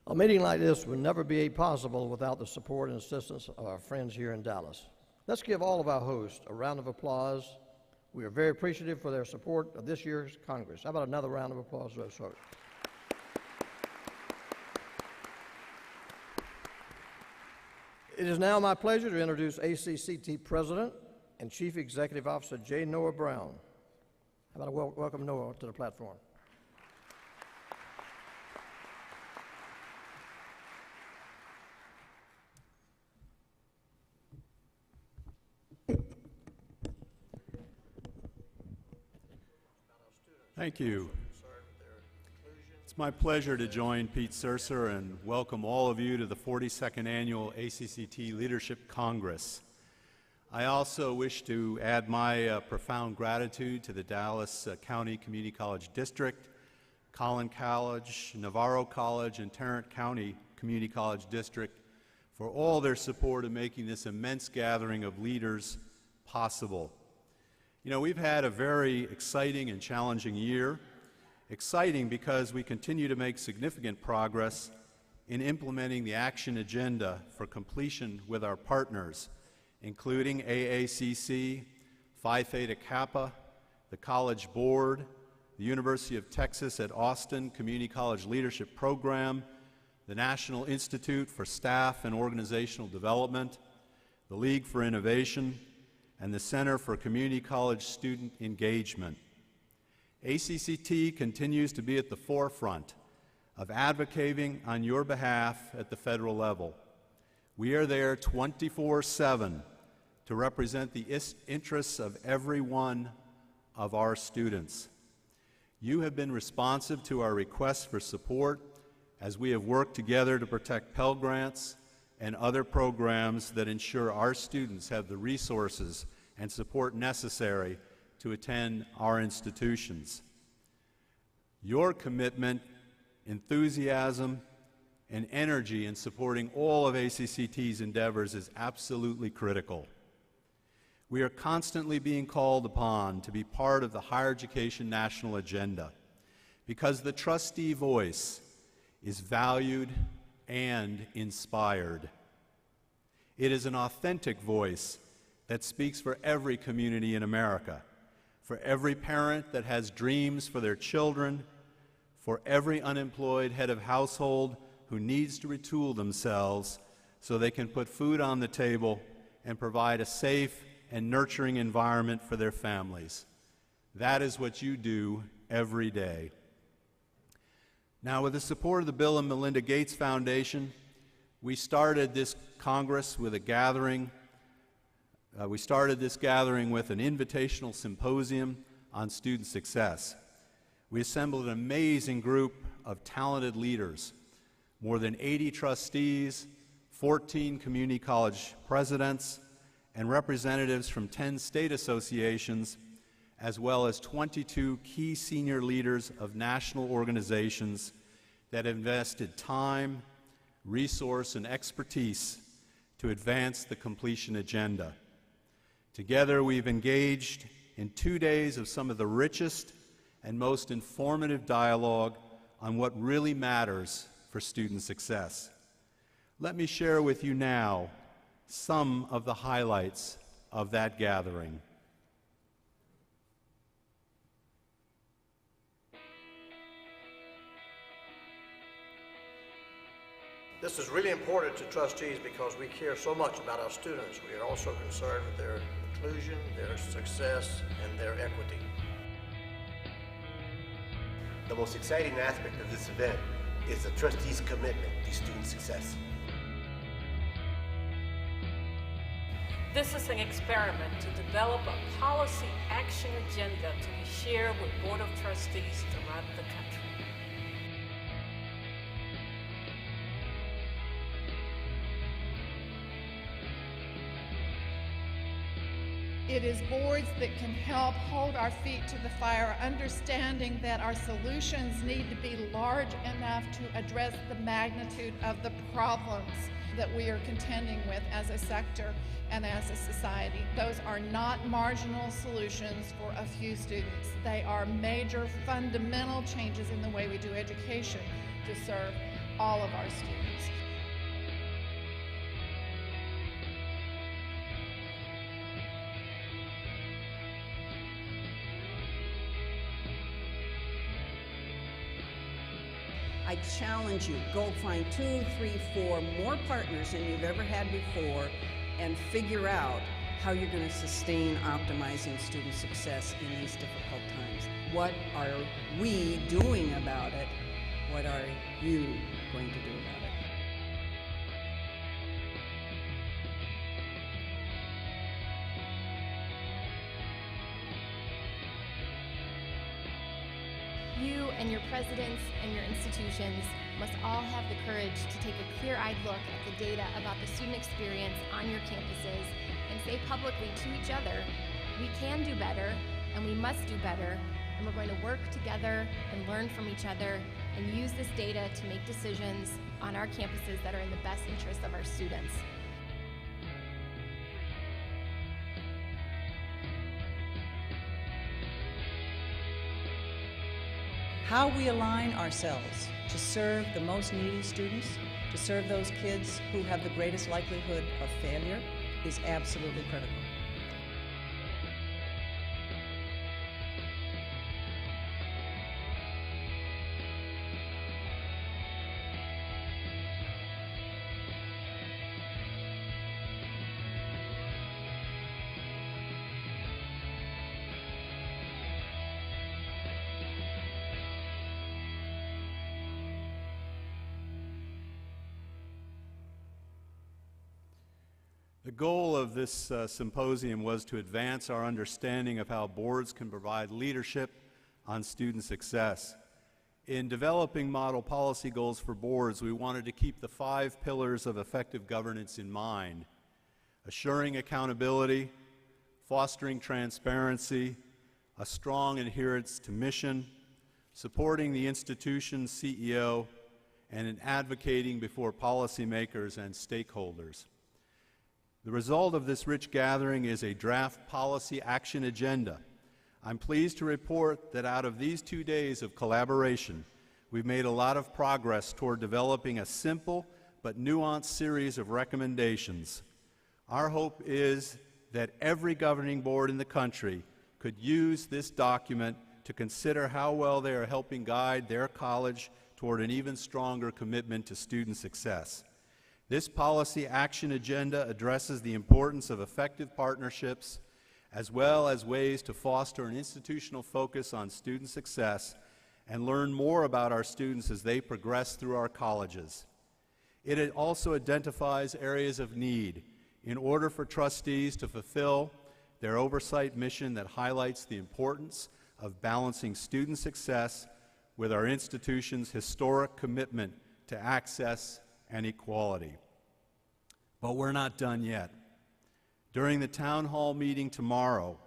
A meeting like this would never be possible without the support and assistance of our friends here in Dallas. Let's give all of our hosts a round of applause. We are very appreciative for their support of this year's Congress. How about another round of applause for those folks? It is now my pleasure to introduce ACCT President and Chief Executive Officer J. Noah Brown. How about I welcome Noah to the platform? Thank you. It's my pleasure to join Pete Surser and welcome all of you to the 42nd Annual ACCT Leadership Congress. I also wish to add my profound gratitude to the Dallas County Community College District, Collin College, Navarro College, and Tarrant County Community College District for all their support in making this immense gathering of leaders possible. You know, we've had a very exciting and challenging year. Exciting because we continue to make significant progress in implementing the action agenda for completion with our partners, including AACC, Phi Theta Kappa, the College Board, the University of Texas at Austin Community College Leadership Program, the National Institute for Staff and Organizational Development, the League for Innovation, and the Center for Community College Student Engagement. ACCT continues to be at the forefront of advocating on your behalf at the federal level. We are there 24/7 to represent the interests of every one of our students. You have been responsive to our requests for support as we have worked together to protect Pell Grants and other programs that ensure our students have the resources and support necessary to attend our institutions. Your commitment, enthusiasm, and energy in supporting all of ACCT's endeavors is absolutely critical. We are constantly being called upon to be part of the higher education national agenda because the trustee voice is valued and inspired. It is an authentic voice that speaks for every community in America, for every parent that has dreams for their children, for every unemployed head of household who needs to retool themselves so they can put food on the table and provide a safe and nurturing environment for their families. That is what you do every day. Now, with the support of the Bill and Melinda Gates Foundation, we started this Congress with a gathering. We started this gathering with an invitational symposium on student success. We assembled an amazing group of talented leaders, more than 80 trustees, 14 community college presidents, and representatives from 10 state associations, as well as 22 key senior leaders of national organizations that invested time, resource, and expertise to advance the completion agenda. Together, we've engaged in 2 days of some of the richest and most informative dialogue on what really matters for student success. Let me share with you now some of the highlights of that gathering. This is really important to trustees because we care so much about our students. We are also concerned with their inclusion, their success, and their equity. The most exciting aspect of this event is the trustees' commitment to student success. This is an experiment to develop a policy action agenda to be shared with Board of Trustees throughout the country. It is boards that can help hold our feet to the fire, understanding that our solutions need to be large enough to address the magnitude of the problems that we are contending with as a sector and as a society. Those are not marginal solutions for a few students. They are major fundamental changes in the way we do education to serve all of our students. I challenge you, go find 2, 3, 4 more partners than you've ever had before and figure out how you're going to sustain optimizing student success in these difficult times. What are we doing about it? What are you going to do about it? You and your presidents and your institutions must all have the courage to take a clear-eyed look at the data about the student experience on your campuses and say publicly to each other, we can do better and we must do better, and we're going to work together and learn from each other and use this data to make decisions on our campuses that are in the best interest of our students. How we align ourselves to serve the most needy students, to serve those kids who have the greatest likelihood of failure, is absolutely critical. The goal of this symposium was to advance our understanding of how boards can provide leadership on student success. In developing model policy goals for boards, we wanted to keep the 5 pillars of effective governance in mind: assuring accountability, fostering transparency, a strong adherence to mission, supporting the institution's CEO, and in advocating before policymakers and stakeholders. The result of this rich gathering is a draft policy action agenda. I'm pleased to report that out of these 2 days of collaboration, we've made a lot of progress toward developing a simple but nuanced series of recommendations. Our hope is that every governing board in the country could use this document to consider how well they are helping guide their college toward an even stronger commitment to student success. This policy action agenda addresses the importance of effective partnerships, as well as ways to foster an institutional focus on student success and learn more about our students as they progress through our colleges. It also identifies areas of need in order for trustees to fulfill their oversight mission that highlights the importance of balancing student success with our institution's historic commitment to access and equality. But we're not done yet. During the town hall meeting tomorrow,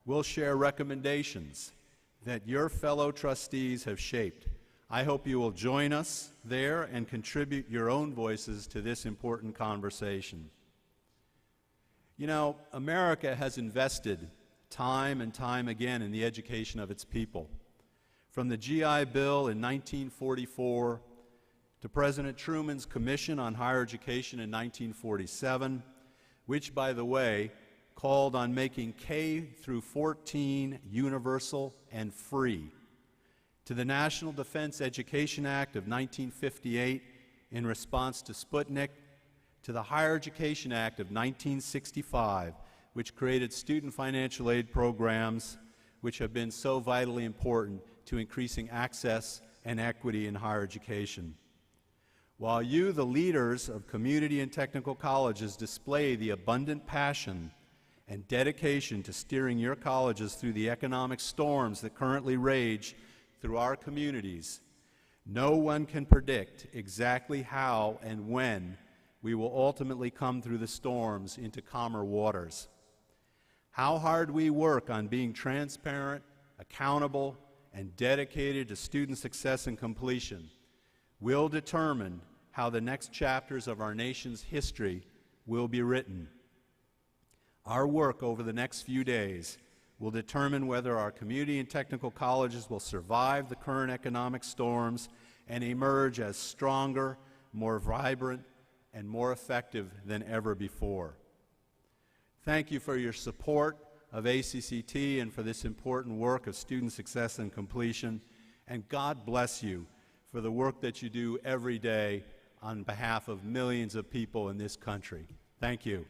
we'll share recommendations that your fellow trustees have shaped. I hope you will join us there and contribute your own voices to this important conversation. You know, America has invested time and time again in the education of its people. From the GI Bill in 1944 to President Truman's Commission on Higher Education in 1947, which, by the way, called on making K through 14 universal and free, to the National Defense Education Act of 1958 in response to Sputnik, to the Higher Education Act of 1965, which created student financial aid programs which have been so vitally important to increasing access and equity in higher education. While you, the leaders of community and technical colleges, display the abundant passion and dedication to steering your colleges through the economic storms that currently rage through our communities, no one can predict exactly how and when we will ultimately come through the storms into calmer waters. How hard we work on being transparent, accountable, and dedicated to student success and completion will determine how the next chapters of our nation's history will be written. Our work over the next few days will determine whether our community and technical colleges will survive the current economic storms and emerge as stronger, more vibrant, and more effective than ever before. Thank you for your support of ACCT and for this important work of student success and completion, and God bless you for the work that you do every day on behalf of millions of people in this country. Thank you.